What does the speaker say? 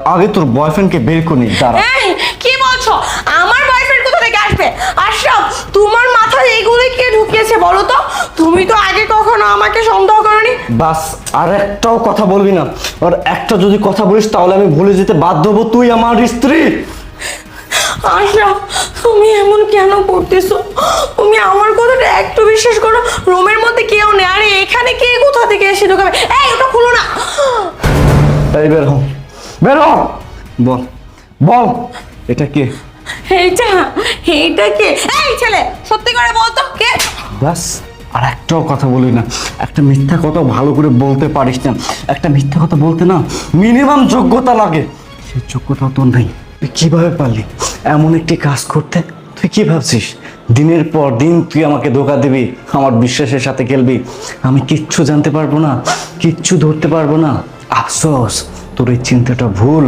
আগে তোর বয়ফ্রেন্ডকে বের করে দাঁড়া। এই কি বলছো? আমার বয়ফ্রেন্ড কোথা থেকে আসবে? আশরাফ, তোমার মাথায় এইগুলো কে ঢুকিয়েছে বলো তো? তুমি তো আগে কখনো আমাকে সন্দেহ করনি। বাস, আর একটাও কথা বলবি না। আর একটা যদি কথা বলিস তাহলে আমি ভুলে যেতে বাধ্য হবো তুই আমার স্ত্রী। আশরাফ, তুমি এমন কেন করতেছো? তুমি আমার কথাটা একটু বিশ্বাস করো। রুমের মধ্যে কেউ নেই, আরে এখানে কে কোথা থেকে এসে ঢুকাবে? এই ওটা খুলো না। এই বের হ, বের হ। বল বল, এটা কে? এইটা এইটা কে? এই ছেলে, সত্যি করে বলতো কে? বাস, আর একটাও কথা বলি না। একটা মিথ্যা কথা ভালো করে বলতে পারিস না। একটা মিথ্যা কথা বলতে না মিনিমাম যোগ্যতা লাগে, সেই যোগ্যতা তোর নেই। তুই কিভাবে পারলি এমন একটি কাজ করতে? তুই কি ভাবছিস দিনের পর দিন তুই আমাকে ধোঁকা দিবি, আমার বিশ্বাসের সাথে খেলবি? আমি কিচ্ছু জানতে পারবো না, কিচ্ছু ধরতে পারবো না। আফসোস, তোর এই চিন্তাটা ভুল।